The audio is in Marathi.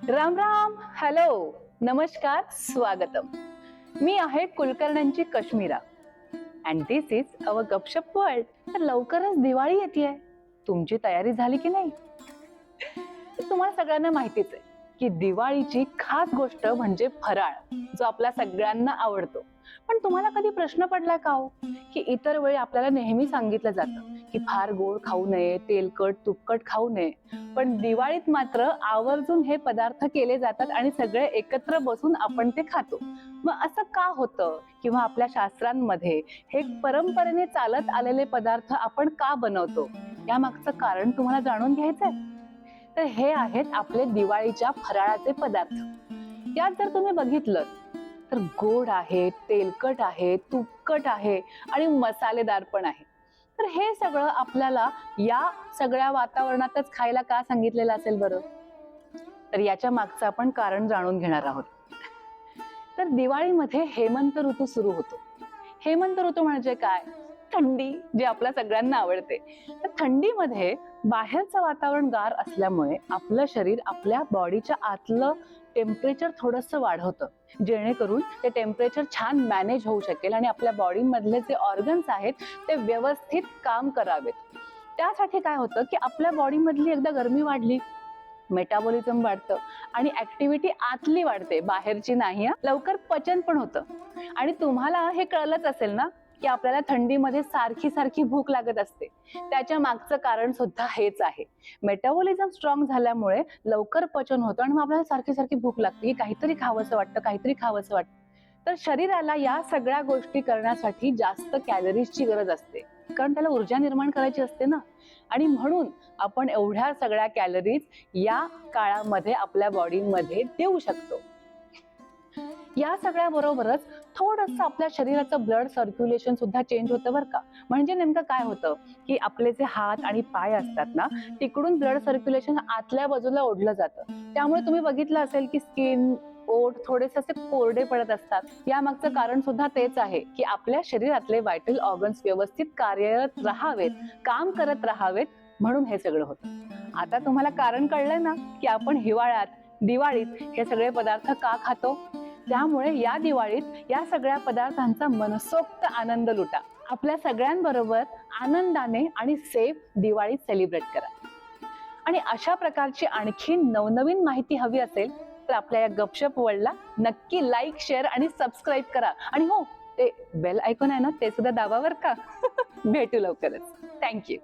राम राम, हॅलो, नमस्कार, स्वागतम. मी आहे कुलकर्ण्यांची Kashmira and this is our Gapshap world. तर लवकरच दिवाळी येते. तुमची तयारी झाली की नाही? तुम्हाला सगळ्यांना माहितीच आहे की दिवाळीची खास गोष्ट म्हणजे फराळ, जो आपल्या सगळ्यांना आवडतो. पण तुम्हाला कधी प्रश्न पडला का हो, की इतर वेळी आपल्याला नेहमी सांगितलं जातं की फार गोड खाऊ नये, तेलकट तुपकट खाऊ नये, पण दिवाळीत मात्र आवर्जून हे पदार्थ केले जातात आणि सगळे एकत्र बसून आपण ते खातो. मग असं का होतं? किंवा आपल्या शास्त्रांमध्ये हे परंपरेने चालत आलेले पदार्थ आपण का बनवतो, या मागचं कारण तुम्हाला जाणून घ्यायचंय? तर हे आहेत आपले दिवाळीच्या फराळाचे पदार्थ. यात जर तुम्ही बघितलं तर गोड आहे, तेलकट आहे, तुपकट आहे आणि मसालेदार पण आहे. तर हे सगळं आपल्याला या सगळ्या वातावरणातच खायला का सांगितलेलं असेल बरं? तर याच्या मागचं आपण कारण जाणून घेणार आहोत. तर दिवाळीमध्ये हेमंत ऋतू सुरू होतो. हेमंत ऋतू म्हणजे काय? थंडी, जी आपल्या सगळ्यांना आवडते. तर थंडीमध्ये बाहेरचं वातावरण गार असल्यामुळे आपलं शरीर आपल्या बॉडीच्या आतलं टेम्परेचर थोडंसं वाढवतं, जेणेकरून ते टेम्परेचर छान मॅनेज होऊ शकेल आणि आपल्या बॉडी मधले जे ऑर्गन्स आहेत ते व्यवस्थित काम करावेत. त्यासाठी काय होतं की आपल्या बॉडी मधली एकदा गरमी वाढली, मेटाबॉलिझम वाढतं आणि ऍक्टिव्हिटी आतली वाढते, बाहेरची नाही. लवकर पचन पण होतं. आणि तुम्हाला हे कळलंच असेल ना की आपल्याला थंडीमध्ये सारखी सारखी भूक लागत असते. त्याच्या मागचं कारण सुद्धा हेच आहे. मेटाबॉलिझम स्ट्रॉंग झाल्यामुळे लवकर पचन होतं आणि मग आपल्याला सारखी सारखी भूक लागते, की काहीतरी खावंसं वाटतं, काहीतरी खावंसं वाटतं. तर शरीराला या सगळ्या गोष्टी करण्यासाठी जास्त कॅलरीजची गरज असते, कारण त्याला ऊर्जा निर्माण करायची असते ना. आणि म्हणून आपण एवढ्या सगळ्या कॅलरीज या काळामध्ये आपल्या बॉडीमध्ये देऊ शकतो. या सगळ्या बरोबरच थोडंसं आपल्या शरीराचं ब्लड सर्क्युलेशन सुद्धा चेंज होतं बरं का. म्हणजे नेमकं काय होतं की आपले जे हात आणि पाय असतात ना, तिकडून ब्लड सर्क्युलेशन आतल्या बाजूला ओढलं जातं. त्यामुळे तुम्ही बघितलं असेल की स्किन, ओठ थोडेसे असे कोरडे पडत असतात. या मागचं कारण सुद्धा तेच आहे की आपल्या शरीरातले व्हायटल ऑर्गन्स व्यवस्थित कार्यरत राहावेत, काम करत राहावेत, म्हणून हे सगळं होतं. आता तुम्हाला कारण कळलंय ना की आपण हिवाळ्यात, दिवाळीत हे सगळे पदार्थ का खातो. त्यामुळे या दिवाळीत या सगळ्या पदार्थांचा मनसोक्त आनंद लुटा. आपल्या सगळ्यांबरोबर आनंदाने आणि सेफ दिवाळी सेलिब्रेट करा. आणि अशा प्रकारची आणखी नवनवीन माहिती हवी असेल तर आपल्या या गपशप वर्ल्डला नक्की लाईक, शेअर आणि सबस्क्राईब करा. आणि हो, ते बेल आयकॉन आहे ना, ते सुद्धा दाबा बरं का. भेटू लवकरच. थँक्यू.